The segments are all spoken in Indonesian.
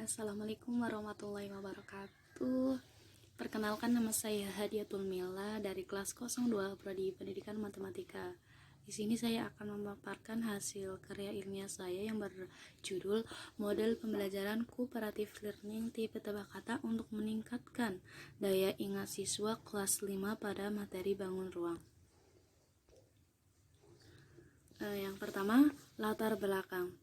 Assalamualaikum warahmatullahi wabarakatuh. Perkenalkan, nama saya Hadiatul Mila dari kelas 02 Prodi Pendidikan Matematika. Di sini saya akan memaparkan hasil karya ilmiah saya yang berjudul Model Pembelajaran Kooperatif Learning Tipe Tebak Kata untuk meningkatkan daya ingat siswa kelas 5 pada materi bangun ruang. Yang pertama, latar belakang.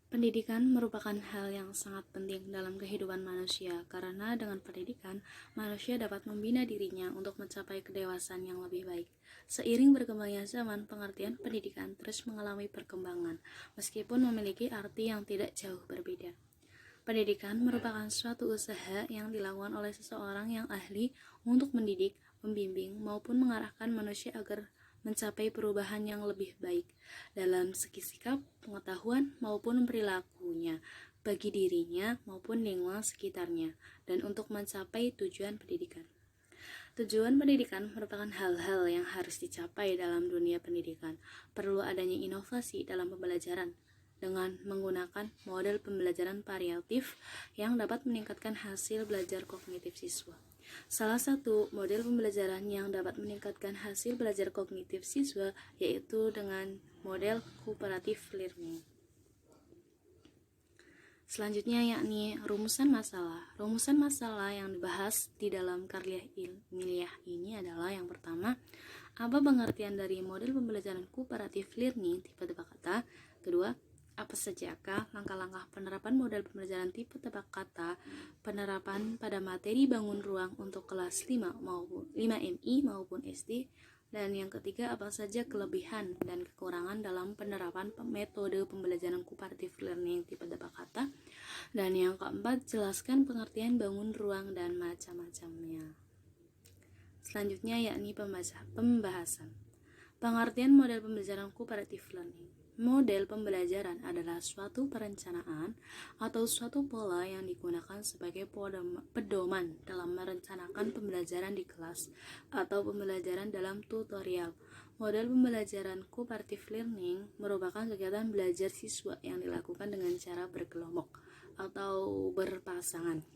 Pendidikan merupakan hal yang sangat penting dalam kehidupan manusia, karena dengan pendidikan, manusia dapat membina dirinya untuk mencapai kedewasaan yang lebih baik. Seiring berkembangnya zaman, pengertian pendidikan terus mengalami perkembangan, meskipun memiliki arti yang tidak jauh berbeda. Pendidikan merupakan suatu usaha yang dilakukan oleh seseorang yang ahli untuk mendidik, membimbing, maupun mengarahkan manusia agar mencapai perubahan yang lebih baik dalam segi sikap, pengetahuan, maupun perilakunya bagi dirinya maupun lingkungan sekitarnya, dan untuk mencapai tujuan pendidikan. Tujuan pendidikan merupakan hal-hal yang harus dicapai dalam dunia pendidikan. Perlu adanya inovasi dalam pembelajaran dengan menggunakan model pembelajaran variatif yang dapat meningkatkan hasil belajar kognitif siswa. Salah satu model pembelajaran yang dapat meningkatkan hasil belajar kognitif siswa yaitu dengan model cooperative learning. Selanjutnya yakni rumusan masalah. Rumusan masalah yang dibahas di dalam karya ilmiah ini adalah yang pertama, apa pengertian dari model pembelajaran kooperatif learning tipe tebak kata? Kedua, apa sajakah langkah-langkah penerapan model pembelajaran tipe tebak kata penerapan pada materi bangun ruang untuk kelas 5 MI maupun SD? Dan yang ketiga, apa saja kelebihan dan kekurangan dalam penerapan metode pembelajaran kooperatif learning tipe tebak kata? Dan yang keempat, jelaskan pengertian bangun ruang dan macam-macamnya. Selanjutnya yakni pembahasan. Pengertian model pembelajaran kooperatif learning. Model pembelajaran adalah suatu perencanaan atau suatu pola yang digunakan sebagai pedoman dalam merencanakan pembelajaran di kelas atau pembelajaran dalam tutorial. Model pembelajaran cooperative learning merupakan kegiatan belajar siswa yang dilakukan dengan cara berkelompok atau berpasangan.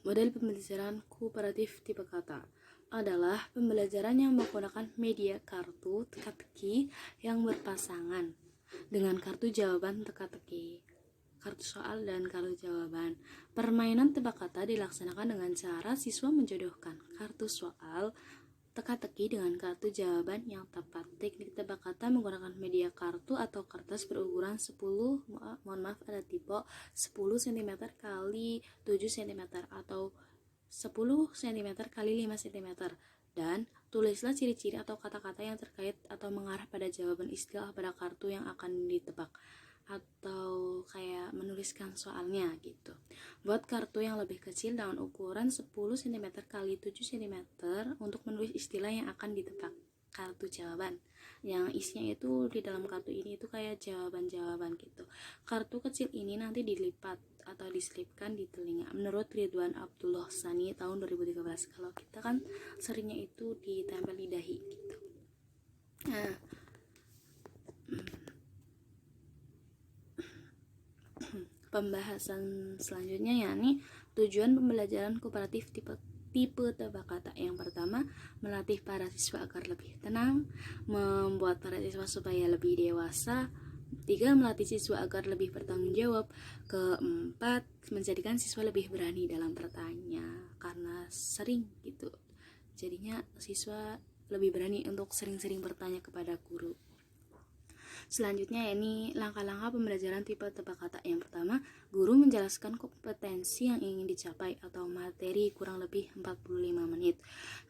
Model pembelajaran kooperatif tipe kata adalah pembelajaran yang menggunakan media kartu teka-teki yang berpasangan dengan kartu jawaban teka-teki, kartu soal, dan kartu jawaban. Permainan tebak kata dilaksanakan dengan cara siswa menjodohkan kartu soal teka-teki dengan kartu jawaban yang tepat. Teknik tebak kata menggunakan media kartu atau kertas berukuran 10 ada tipe 10 cm kali 7 cm atau 10 cm kali 5 cm, dan tulislah ciri-ciri atau kata-kata yang terkait atau mengarah pada jawaban istilah pada kartu yang akan ditebak, atau kayak menuliskan soalnya gitu. Buat kartu yang lebih kecil dengan ukuran 10 cm kali 7 cm untuk menulis istilah yang akan ditebak, kartu jawaban yang isinya itu di dalam kartu ini itu kayak jawaban-jawaban gitu. Kartu kecil ini nanti dilipat atau diselipkan di telinga menurut Ridwan Abdullah Sani tahun 2013. Kalau kita kan seringnya itu ditempel di dahi gitu. Nah, pembahasan selanjutnya yakni tujuan pembelajaran kooperatif tipe tebak kata. Yang pertama, melatih para siswa agar lebih tenang, membuat para siswa supaya lebih dewasa. 3. Melatih siswa agar lebih bertanggung jawab. Keempat, menjadikan siswa lebih berani dalam bertanya karena sering gitu. Jadinya siswa lebih berani untuk sering-sering bertanya kepada guru. Selanjutnya ini langkah-langkah pembelajaran tipe tebak kata. Yang pertama, guru menjelaskan kompetensi yang ingin dicapai atau materi kurang lebih 45 menit.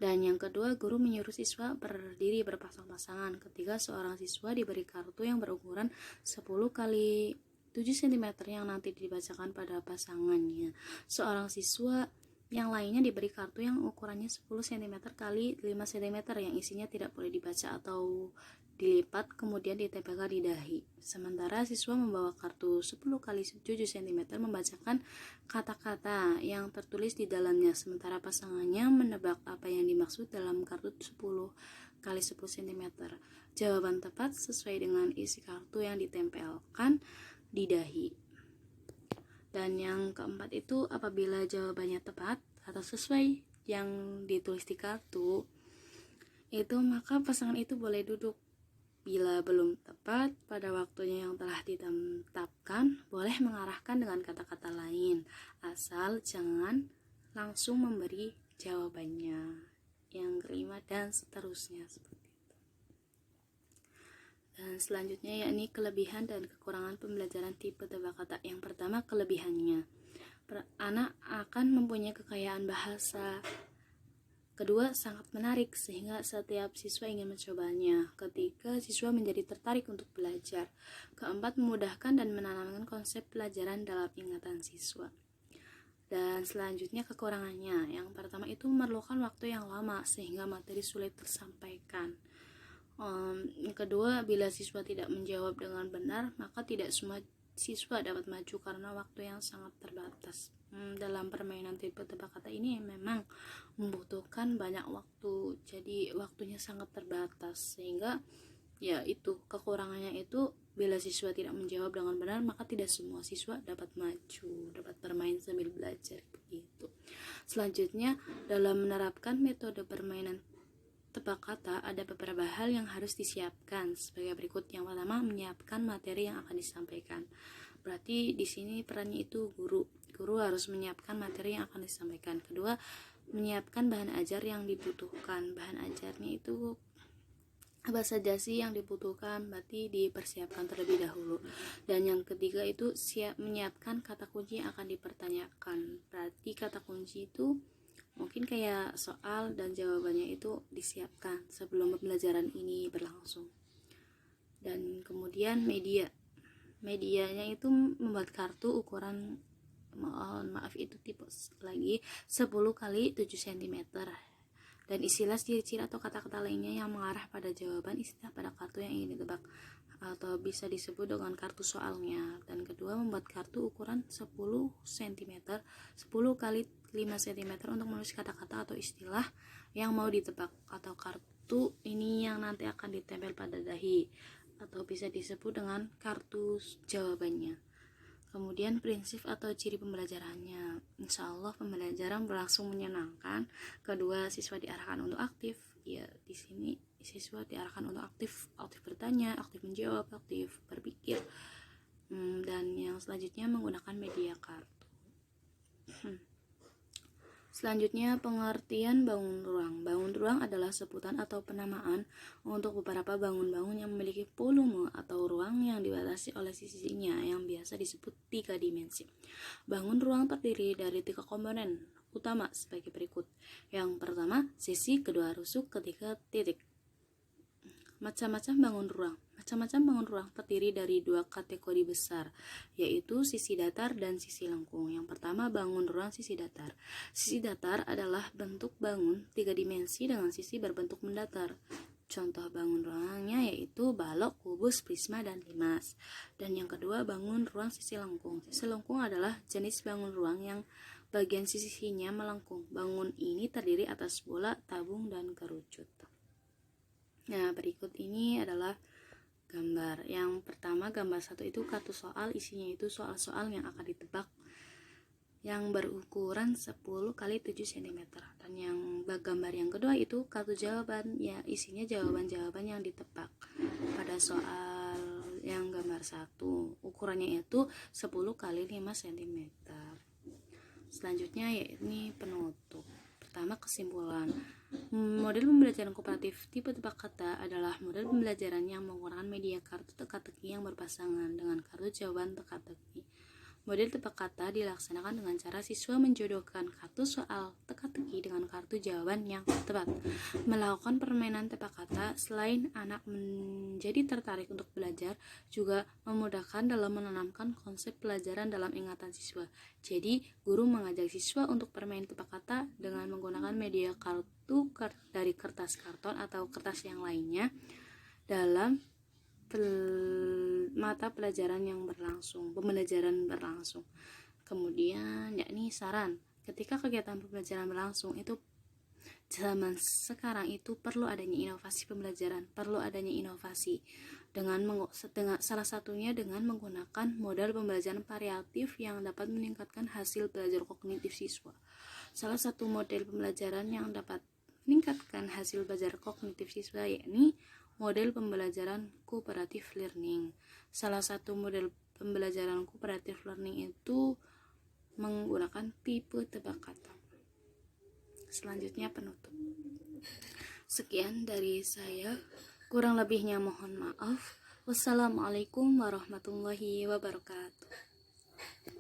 Dan yang kedua, guru menyuruh siswa berdiri berpasang-pasangan. Ketiga, seorang siswa diberi kartu yang berukuran 10 kali 7 cm yang nanti dibacakan pada pasangannya. Seorang siswa yang lainnya diberi kartu yang ukurannya 10 cm kali 5 cm yang isinya tidak boleh dibaca atau dilipat kemudian ditempelkan di dahi. Sementara siswa membawa kartu 10 kali 7 cm membacakan kata-kata yang tertulis di dalamnya, sementara pasangannya menebak apa yang dimaksud dalam kartu 10 kali 10 cm. Jawaban tepat sesuai dengan isi kartu yang ditempelkan di dahi. Dan yang keempat itu apabila jawabannya tepat atau sesuai yang ditulis di kartu itu, maka pasangan itu boleh duduk. Bila belum tepat pada waktunya yang telah ditetapkan, boleh mengarahkan dengan kata-kata lain, asal jangan langsung memberi jawabannya. Yang kelima dan seterusnya seperti itu. Dan selanjutnya yakni kelebihan dan kekurangan pembelajaran tipe tebak kata. Yang pertama, kelebihannya. Anak akan mempunyai kekayaan bahasa. Kedua, sangat menarik sehingga setiap siswa ingin mencobanya. Ketiga, siswa menjadi tertarik untuk belajar. Keempat, memudahkan dan menanamkan konsep pelajaran dalam ingatan siswa. Dan selanjutnya kekurangannya. Yang pertama itu memerlukan waktu yang lama sehingga materi sulit tersampaikan. Yang kedua, bila siswa tidak menjawab dengan benar, maka tidak semua siswa dapat maju karena waktu yang sangat terbatas. Dalam permainan tipe tebak kata ini memang membutuhkan banyak waktu, jadi waktunya sangat terbatas, sehingga ya itu kekurangannya itu bila siswa tidak menjawab dengan benar, maka tidak semua siswa dapat maju, dapat bermain sambil belajar begitu. Selanjutnya, dalam menerapkan metode permainan tebak kata ada beberapa hal yang harus disiapkan sebagai berikut. Yang pertama, menyiapkan materi yang akan disampaikan. Berarti di sini perannya itu guru harus menyiapkan materi yang akan disampaikan. Kedua, menyiapkan bahan ajar yang dibutuhkan. Bahan ajarnya itu apa saja sih yang dibutuhkan, berarti dipersiapkan terlebih dahulu. Dan yang ketiga itu menyiapkan kata kunci yang akan dipertanyakan. Berarti kata kunci itu mungkin kayak soal dan jawabannya itu disiapkan sebelum pembelajaran ini berlangsung. Dan kemudian medianya itu membuat kartu ukuran, maaf itu tipe lagi 10 kali 7 cm, dan isilah ciri-ciri atau kata-kata lainnya yang mengarah pada jawaban istilah pada kartu yang ingin ditebak, atau bisa disebut dengan kartu soalnya. Dan kedua, membuat kartu ukuran 10 cm 10 kali 5 cm untuk menulis kata-kata atau istilah yang mau ditebak, atau kartu ini yang nanti akan ditempel pada dahi, atau bisa disebut dengan kartu jawabannya. Kemudian prinsip atau ciri pembelajarannya. Insya Allah pembelajaran berlangsung menyenangkan. Kedua, siswa diarahkan untuk aktif. Ya, di sini siswa diarahkan untuk aktif bertanya, aktif menjawab, aktif berpikir. Dan yang selanjutnya menggunakan media kartu. Selanjutnya, pengertian bangun ruang. Bangun ruang adalah sebutan atau penamaan untuk beberapa bangun-bangun yang memiliki volume atau ruang yang dibatasi oleh sisinya yang biasa disebut 3 dimensi. Bangun ruang terdiri dari 3 komponen utama sebagai berikut. Yang pertama, sisi, kedua rusuk, ketiga titik. Macam-macam bangun ruang. Macam-macam bangun ruang terdiri dari 2 kategori besar, yaitu sisi datar dan sisi lengkung. Yang pertama, bangun ruang sisi datar. Sisi datar adalah bentuk bangun 3 dimensi dengan sisi berbentuk mendatar. Contoh bangun ruangnya yaitu balok, kubus, prisma, dan limas. Dan yang kedua, bangun ruang sisi lengkung. Sisi lengkung adalah jenis bangun ruang yang bagian sisinya melengkung. Bangun ini terdiri atas bola, tabung, dan kerucut. Nah, berikut ini adalah gambar. Yang pertama, gambar 1 itu kartu soal, isinya itu soal-soal yang akan ditebak yang berukuran 10 kali 7 cm. Dan yang gambar yang kedua itu kartu jawaban, ya isinya jawaban-jawaban yang ditebak pada soal yang gambar 1. Ukurannya itu 10 kali 5 cm. Selanjutnya yakni penutup. Pertama, kesimpulan. Model pembelajaran kooperatif tipe tebak kata adalah model pembelajaran yang menggunakan media kartu teka-teki yang berpasangan dengan kartu jawaban teka-teki. Model tebak kata dilaksanakan dengan cara siswa menjodohkan kartu soal teka-teki dengan kartu jawaban yang tepat. Melakukan permainan tebak kata selain anak menjadi tertarik untuk belajar, juga memudahkan dalam menanamkan konsep pelajaran dalam ingatan siswa. Jadi, guru mengajak siswa untuk bermain tebak kata dengan menggunakan media kartu dari kertas karton atau kertas yang lainnya dalam mata pelajaran yang pembelajaran berlangsung. Kemudian yakni saran, ketika kegiatan pembelajaran berlangsung itu zaman sekarang itu perlu adanya inovasi pembelajaran, perlu adanya inovasi salah satunya dengan menggunakan model pembelajaran variatif yang dapat meningkatkan hasil belajar kognitif siswa. Salah satu model pembelajaran yang dapat meningkatkan hasil belajar kognitif siswa yakni model pembelajaran cooperative learning. Salah satu model pembelajaran cooperative learning itu menggunakan tipe tebak kata. Selanjutnya penutup. Sekian dari saya, kurang lebihnya mohon maaf. Wassalamualaikum warahmatullahi wabarakatuh.